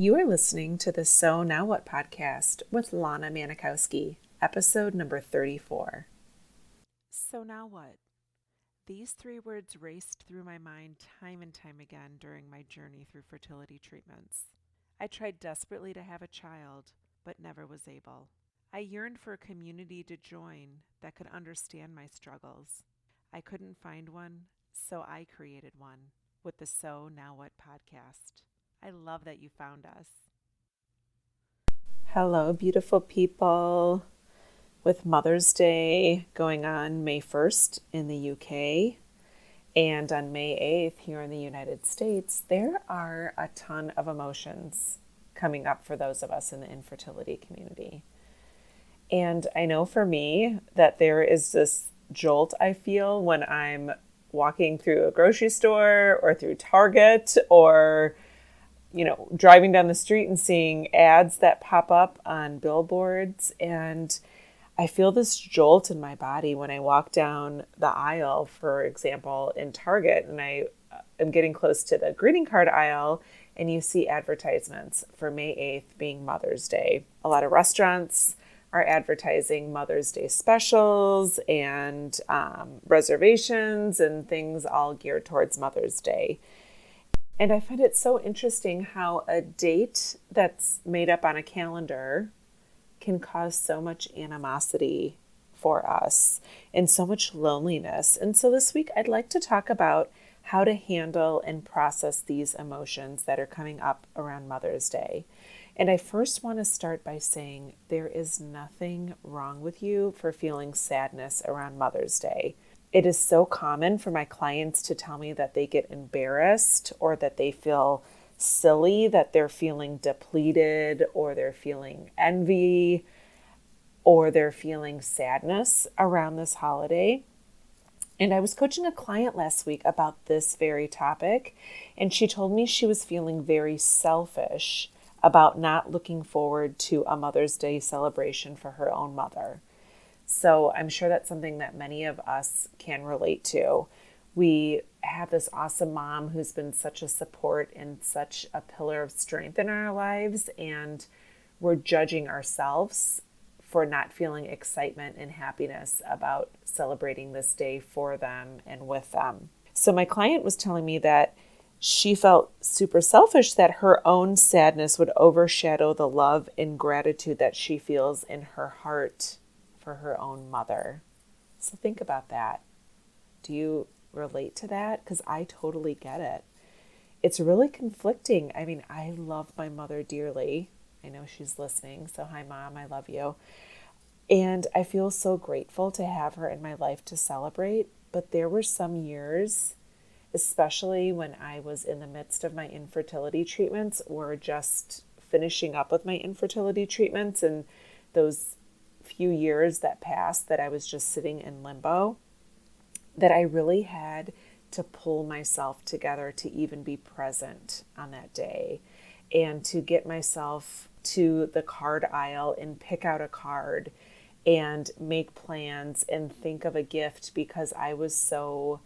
You are listening to the So Now What podcast with Lana Manikowski, episode number 34. So now what? These three words raced through my mind time and time again during my journey through fertility treatments. I tried desperately to have a child, but never was able. I yearned for a community to join that could understand my struggles. I couldn't find one, so I created one with the So Now What podcast. I love that you found us. Hello, beautiful people. With Mother's Day going on May 1st in the UK and on May 8th here in the United States, there are a ton of emotions coming up for those of us in the infertility community. And I know for me that there is this jolt I feel when I'm walking through a grocery store or through Target or driving down the street and seeing ads that pop up on billboards. And I feel this jolt in my body when I walk down the aisle, for example, in Target, and I am getting close to the greeting card aisle, and you see advertisements for May 8th being Mother's Day. A lot of restaurants are advertising Mother's Day specials and reservations and things all geared towards Mother's Day. And I find it so interesting how a date that's made up on a calendar can cause so much animosity for us and so much loneliness. And so this week, I'd like to talk about how to handle and process these emotions that are coming up around Mother's Day. And I first want to start by saying there is nothing wrong with you for feeling sadness around Mother's Day. It is so common for my clients to tell me that they get embarrassed or that they feel silly, that they're feeling depleted or they're feeling envy or they're feeling sadness around this holiday. And I was coaching a client last week about this very topic, and she told me she was feeling very selfish about not looking forward to a Mother's Day celebration for her own mother. So I'm sure that's something that many of us can relate to. We have this awesome mom who's been such a support and such a pillar of strength in our lives, and we're judging ourselves for not feeling excitement and happiness about celebrating this day for them and with them. So my client was telling me that she felt super selfish, that her own sadness would overshadow the love and gratitude that she feels in her heart for her own mother. So think about that. Do you relate to that? Because I totally get it. It's really conflicting. I mean, I love my mother dearly. I know she's listening. So hi, Mom, I love you. And I feel so grateful to have her in my life to celebrate. But there were some years, especially when I was in the midst of my infertility treatments or just finishing up with my infertility treatments, and those few years that passed that I was just sitting in limbo, that I really had to pull myself together to even be present on that day and to get myself to the card aisle and pick out a card and make plans and think of a gift, because I was so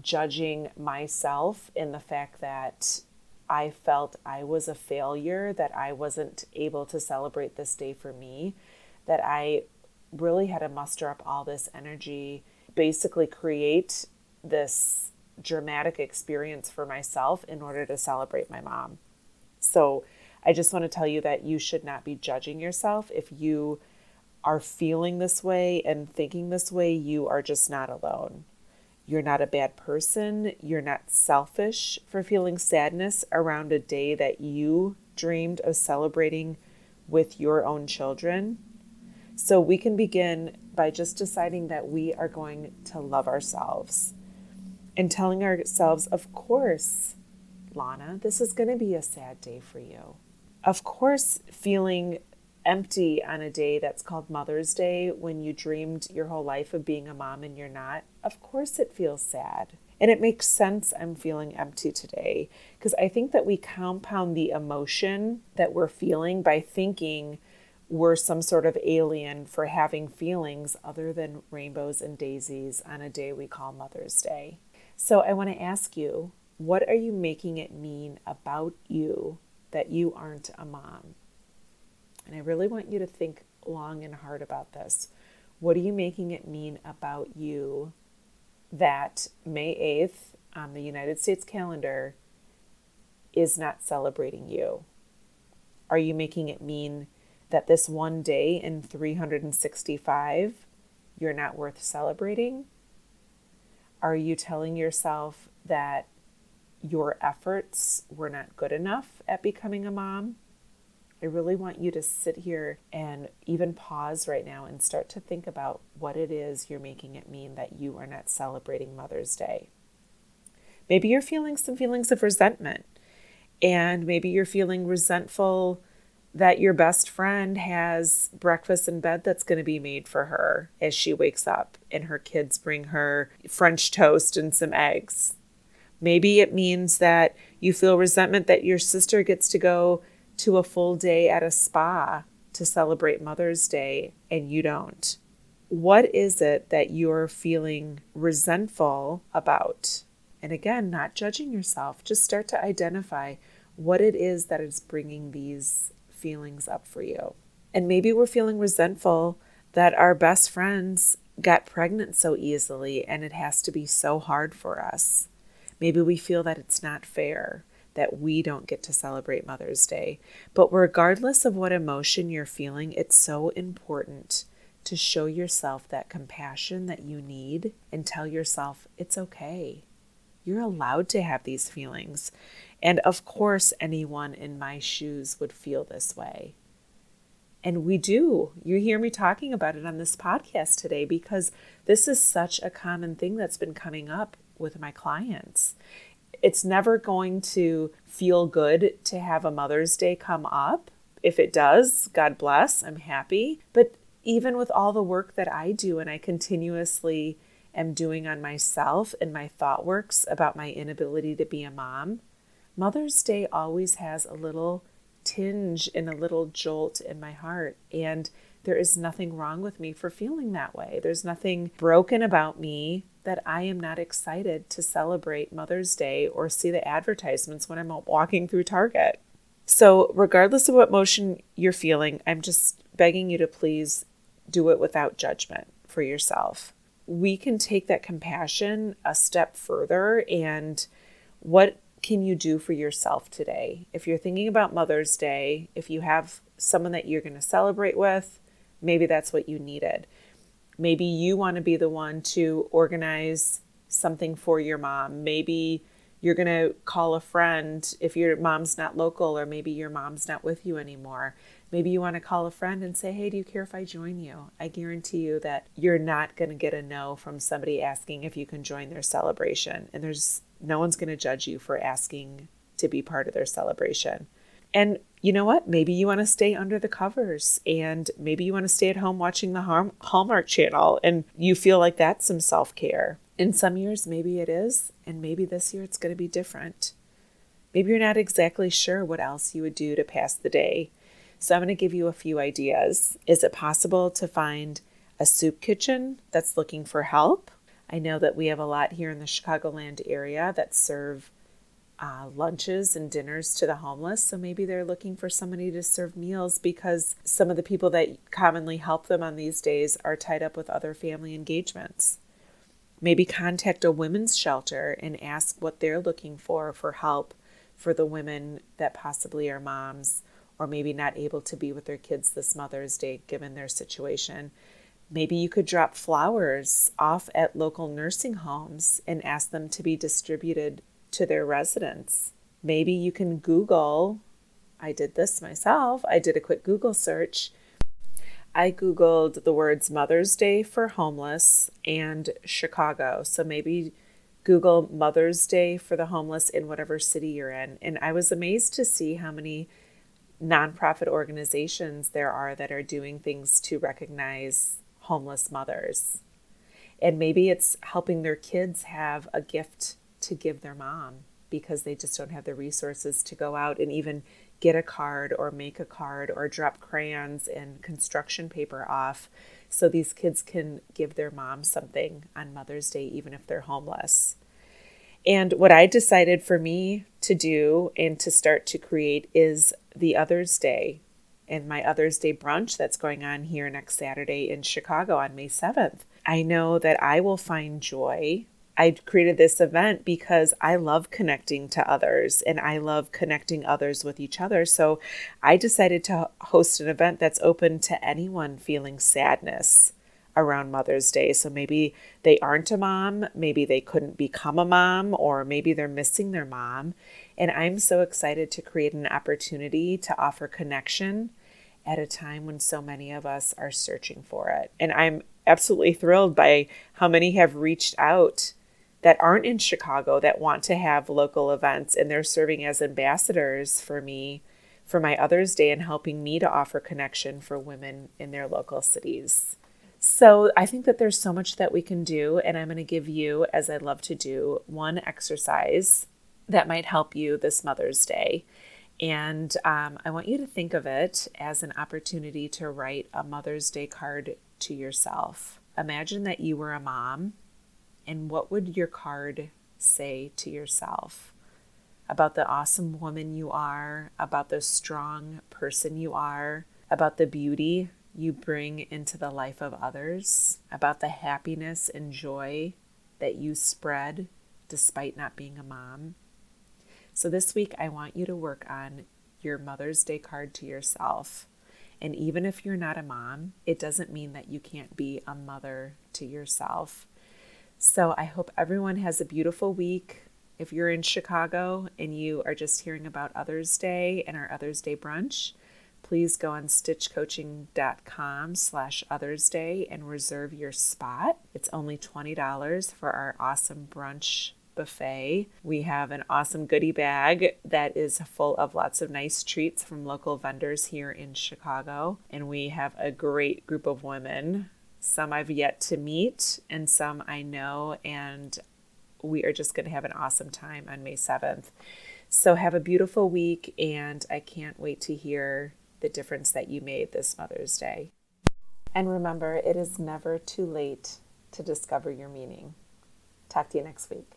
judging myself in the fact that I felt I was a failure, that I wasn't able to celebrate this day for me, that I really had to muster up all this energy, basically create this dramatic experience for myself in order to celebrate my mom. So I just want to tell you that you should not be judging yourself. If you are feeling this way and thinking this way, you are just not alone. You're not a bad person. You're not selfish for feeling sadness around a day that you dreamed of celebrating with your own children. So we can begin by just deciding that we are going to love ourselves and telling ourselves, of course, Lana, this is going to be a sad day for you. Of course, feeling empty on a day that's called Mother's Day when you dreamed your whole life of being a mom and you're not, of course it feels sad. And it makes sense I'm feeling empty today, because I think that we compound the emotion that we're feeling by thinking we're some sort of alien for having feelings other than rainbows and daisies on a day we call Mother's Day. So I want to ask you, what are you making it mean about you that you aren't a mom. And I really want you to think long and hard about this. What are you making it mean about you that May 8th on the United States calendar is not celebrating you? Are you making it mean that this one day in 365 you're not worth celebrating? Are you telling yourself that your efforts were not good enough at becoming a mom? I really want you to sit here and even pause right now and start to think about what it is you're making it mean that you are not celebrating Mother's Day. Maybe you're feeling some feelings of resentment, and maybe you're feeling resentful that your best friend has breakfast in bed that's going to be made for her as she wakes up and her kids bring her French toast and some eggs. Maybe it means that you feel resentment that your sister gets to go to a full day at a spa to celebrate Mother's Day and you don't. What is it that you're feeling resentful about? And again, not judging yourself, just start to identify what it is that is bringing these feelings up for you. And maybe we're feeling resentful that our best friends got pregnant so easily and it has to be so hard for us. Maybe we feel that it's not fair that we don't get to celebrate Mother's Day. But regardless of what emotion you're feeling, it's so important to show yourself that compassion that you need and tell yourself it's okay. You're allowed to have these feelings. And of course, anyone in my shoes would feel this way. And we do. You hear me talking about it on this podcast today because this is such a common thing that's been coming up with my clients. It's never going to feel good to have a Mother's Day come up. If it does, God bless, I'm happy. But even with all the work that I do and I continuously am doing on myself and my thought works about my inability to be a mom, Mother's Day always has a little tinge and a little jolt in my heart. And there is nothing wrong with me for feeling that way. There's nothing broken about me that I am not excited to celebrate Mother's Day or see the advertisements when I'm walking through Target. So regardless of what emotion you're feeling, I'm just begging you to please do it without judgment for yourself. We can take that compassion a step further. And what can you do for yourself today? If you're thinking about Mother's Day, if you have someone that you're going to celebrate with, maybe that's what you needed. Maybe you want to be the one to organize something for your mom. Maybe you're going to call a friend if your mom's not local, or maybe your mom's not with you anymore. Maybe you want to call a friend and say, hey, do you care if I join you? I guarantee you that you're not going to get a no from somebody asking if you can join their celebration. And no one's going to judge you for asking to be part of their celebration. And you know what? Maybe you want to stay under the covers, and maybe you want to stay at home watching the Hallmark Channel, and you feel like that's some self-care. In some years, maybe it is, and maybe this year it's going to be different. Maybe you're not exactly sure what else you would do to pass the day. So I'm going to give you a few ideas. Is it possible to find a soup kitchen that's looking for help? I know that we have a lot here in the Chicagoland area that serve lunches and dinners to the homeless. So maybe they're looking for somebody to serve meals because some of the people that commonly help them on these days are tied up with other family engagements. Maybe contact a women's shelter and ask what they're looking for help for the women that possibly are moms or maybe not able to be with their kids this Mother's Day given their situation. Maybe you could drop flowers off at local nursing homes and ask them to be distributed to their residents. Maybe you can Google. I did this myself. I did a quick Google search. I Googled the words Mother's Day for homeless and Chicago. So maybe Google Mother's Day for the homeless in whatever city you're in. And I was amazed to see how many nonprofit organizations there are that are doing things to recognize homeless mothers. And maybe it's helping their kids have a gift to give their mom because they just don't have the resources to go out and even get a card or make a card or drop crayons and construction paper off so these kids can give their mom something on Mother's Day even if they're homeless. And what I decided for me to do and to start to create is the Others Day and my Others Day brunch that's going on here next Saturday in Chicago on May 7th. I know that I will find joy. I created this event because I love connecting to others and I love connecting others with each other. So I decided to host an event that's open to anyone feeling sadness around Mother's Day. So maybe they aren't a mom, maybe they couldn't become a mom, or maybe they're missing their mom. And I'm so excited to create an opportunity to offer connection at a time when so many of us are searching for it. And I'm absolutely thrilled by how many have reached out that aren't in Chicago that want to have local events, and they're serving as ambassadors for me for my Others Day and helping me to offer connection for women in their local cities. So I think that there's so much that we can do, and I'm going to give you, as I love to do, one exercise that might help you this Mother's Day. And I want you to think of it as an opportunity to write a Mother's Day card to yourself. Imagine that you were a mom, and what would your card say to yourself? About the awesome woman you are, about the strong person you are, about the beauty you bring into the life of others, about the happiness and joy that you spread despite not being a mom. So this week, I want you to work on your Mother's Day card to yourself. And even if you're not a mom, it doesn't mean that you can't be a mother to yourself. So I hope everyone has a beautiful week. If you're in Chicago and you are just hearing about Others Day and our Others Day brunch, please go on stitchcoaching.com/othersday and reserve your spot. It's only $20 for our awesome brunch buffet. We have an awesome goodie bag that is full of lots of nice treats from local vendors here in Chicago. And we have a great group of women. Some I've yet to meet and some I know, and we are just going to have an awesome time on May 7th. So have a beautiful week, and I can't wait to hear the difference that you made this Mother's Day. And remember, it is never too late to discover your meaning. Talk to you next week.